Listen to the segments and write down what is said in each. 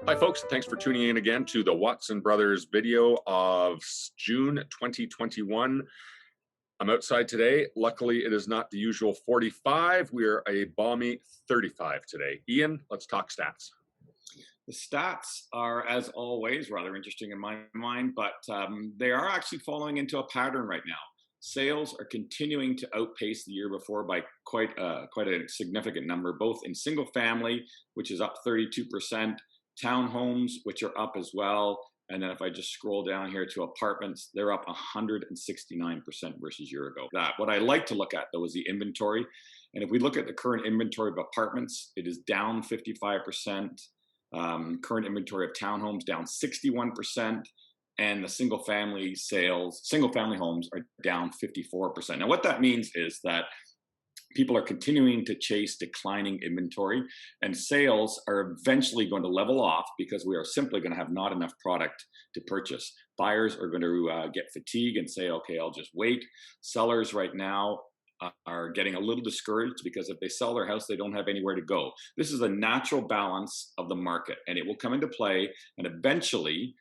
Hi, folks. Thanks for tuning in again to the Watson Brothers video of June 2021. I'm outside today. Luckily, it is not the usual 45. We're a balmy 35 today. Ian, let's talk stats. The stats are, as always, rather interesting in my mind, but they are actually falling into a pattern right now. Sales are continuing to outpace the year before by quite a significant number, both in single family, which is up 32%, townhomes, which are up as well. And then if I just scroll down here to apartments, they're up 169% versus a year ago. What I like to look at, though, is the inventory. And if we look at the current inventory of apartments, it is down 55%. Current inventory of townhomes down 61%. And the single family homes are down 54%. Now, what that means is that people are continuing to chase declining inventory, and sales are eventually going to level off because we are simply going to have not enough product to purchase. Buyers are going to get fatigue and say, okay, I'll just wait. Sellers right now are getting a little discouraged because if they sell their house, they don't have anywhere to go. This is a natural balance of the market, and it will come into play, and eventually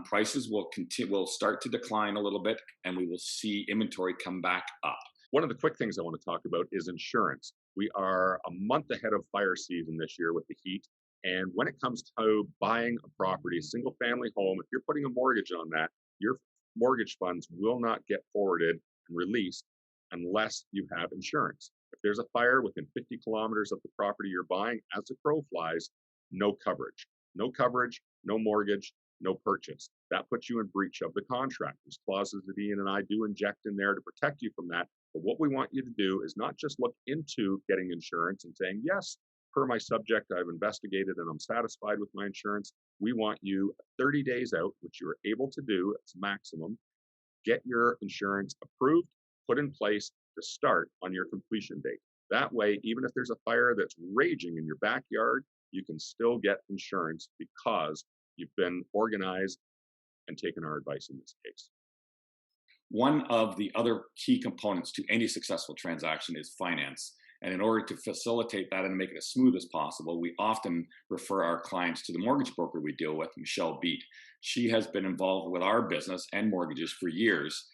prices will start to decline a little bit, and we will see inventory come back up. One of the quick things I want to talk about is insurance. We are a month ahead of fire season this year with the heat. And when it comes to buying a property, a single family home, if you're putting a mortgage on that, your mortgage funds will not get forwarded and released unless you have insurance. If there's a fire within 50 kilometers of the property you're buying, as the crow flies, no coverage. No coverage, no mortgage, no purchase. That puts you in breach of the contract. There's clauses that Ian and I do inject in there to protect you from that. But what we want you to do is not just look into getting insurance and saying, yes, per my subject, I've investigated and I'm satisfied with my insurance. We want you 30 days out, which you're able to do, it's maximum. Get your insurance approved, put in place to start on your completion date. That way, even if there's a fire that's raging in your backyard, you can still get insurance because you've been organized and taken our advice in this case. One of the other key components to any successful transaction is finance. And in order to facilitate that and make it as smooth as possible, we often refer our clients to the mortgage broker we deal with, Michelle Beet. She has been involved with our business and mortgages for years,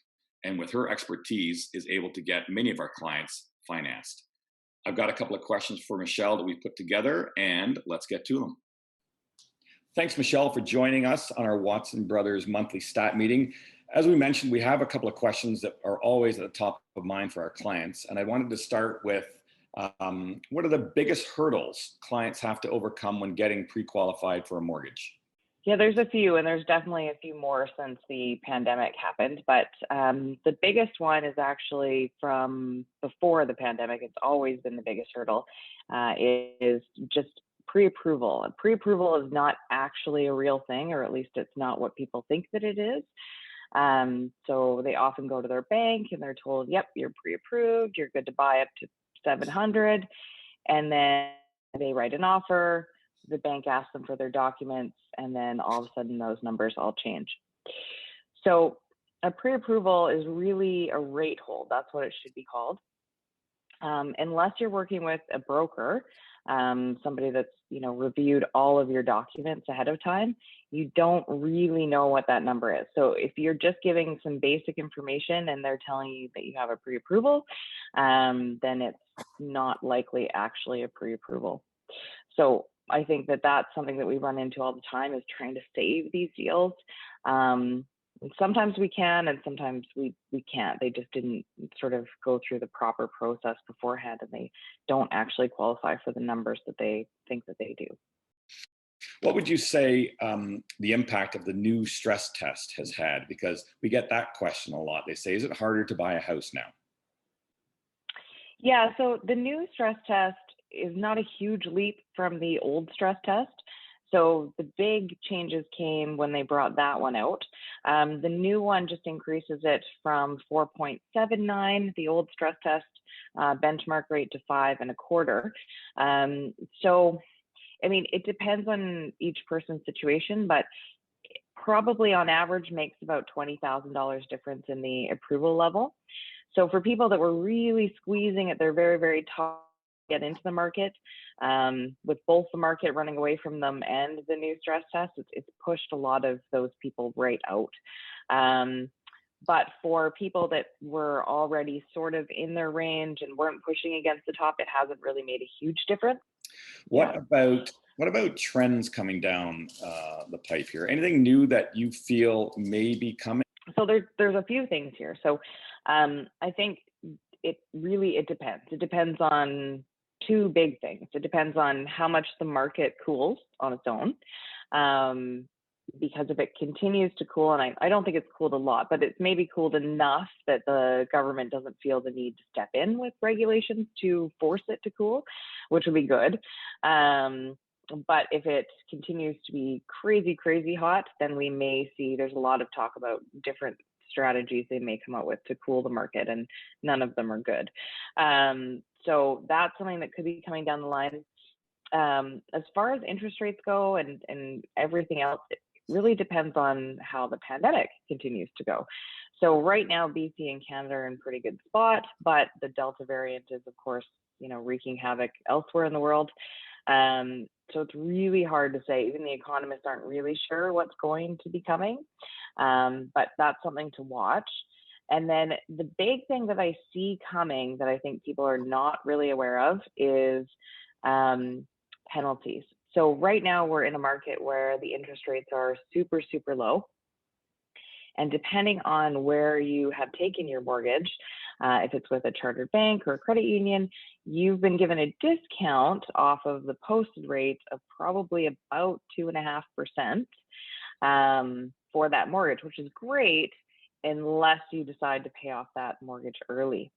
and with her expertise is able to get many of our clients financed. I've got a couple of questions for Michelle that we put together, and let's get to them. Thanks, Michelle, for joining us on our Watson Brothers monthly stat meeting. As we mentioned, we have a couple of questions that are always at the top of mind for our clients. And I wanted to start with, what are the biggest hurdles clients have to overcome when getting pre-qualified for a mortgage? Yeah, there's a few, and there's definitely a few more since the pandemic happened. But the biggest one is actually from before the pandemic. It's always been the biggest hurdle, is just pre-approval. And pre-approval is not actually a real thing, or at least it's not what people think that it is. So they often go to their bank and they're told, yep, you're pre-approved, you're good to buy up to 700. And then they write an offer, the bank asks them for their documents, and then all of a sudden those numbers all change. So a pre-approval is really a rate hold. That's what it should be called. Unless you're working with a broker, somebody that's reviewed all of your documents ahead of time, you don't really know what that number is. So if you're just giving some basic information and they're telling you that you have a pre-approval, then it's not likely actually a pre-approval. So I think that that's something that we run into all the time, is trying to save these deals. Sometimes we can, and sometimes we can't. They just didn't sort of go through the proper process beforehand, and they don't actually qualify for the numbers that they think that they do. What would you say the impact of the new stress test has had? Because we get that question a lot. They say, is it harder to buy a house now? Yeah, so the new stress test is not a huge leap from the old stress test. So the big changes came when they brought that one out. The new one just increases it from 4.79, the old stress test benchmark rate, to 5.25. So, I mean, it depends on each person's situation, but probably on average makes about $20,000 difference in the approval level. So for people that were really squeezing at their very, very top get into the market, With both the market running away from them and the new stress test, it's pushed a lot of those people right out. But for people that were already sort of in their range and weren't pushing against the top, it hasn't really made a huge difference. What about trends coming down the pipe here? Anything new that you feel may be coming? So there's a few things here. So I think it depends. It depends on two big things. It depends on how much the market cools on its own. Because if it continues to cool, and I don't think it's cooled a lot, but it's maybe cooled enough that the government doesn't feel the need to step in with regulations to force it to cool, which would be good. But if it continues to be crazy, crazy hot, then we may see there's a lot of talk about different strategies they may come out with to cool the market, and none of them are good. So that's something that could be coming down the line. As far as interest rates go and everything else, it really depends on how the pandemic continues to go. So right now, BC and Canada are in pretty good spot, but the Delta variant is, of course, wreaking havoc elsewhere in the world. So it's really hard to say. Even the economists aren't really sure what's going to be coming, but that's something to watch. And then the big thing that I see coming that I think people are not really aware of is penalties. So right now we're in a market where the interest rates are super, super low. And depending on where you have taken your mortgage, if it's with a chartered bank or a credit union, you've been given a discount off of the posted rate of probably about 2.5% for that mortgage, which is great unless you decide to pay off that mortgage early.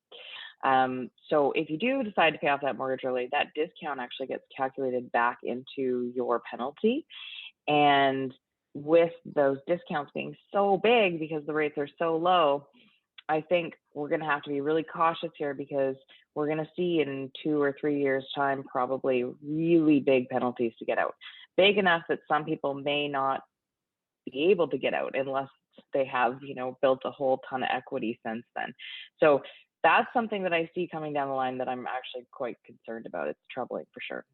So if you do decide to pay off that mortgage early, that discount actually gets calculated back into your penalty. And with those discounts being so big because the rates are so low, I think we're going to have to be really cautious here, because we're going to see in 2 or 3 years' time probably really big penalties to get out. Big enough that some people may not be able to get out unless they have, built a whole ton of equity since then. So that's something that I see coming down the line that I'm actually quite concerned about. It's troubling for sure.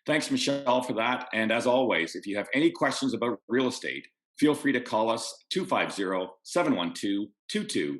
Thanks, Michelle, for that. And as always, if you have any questions about real estate, feel free to call us 250-712-2222.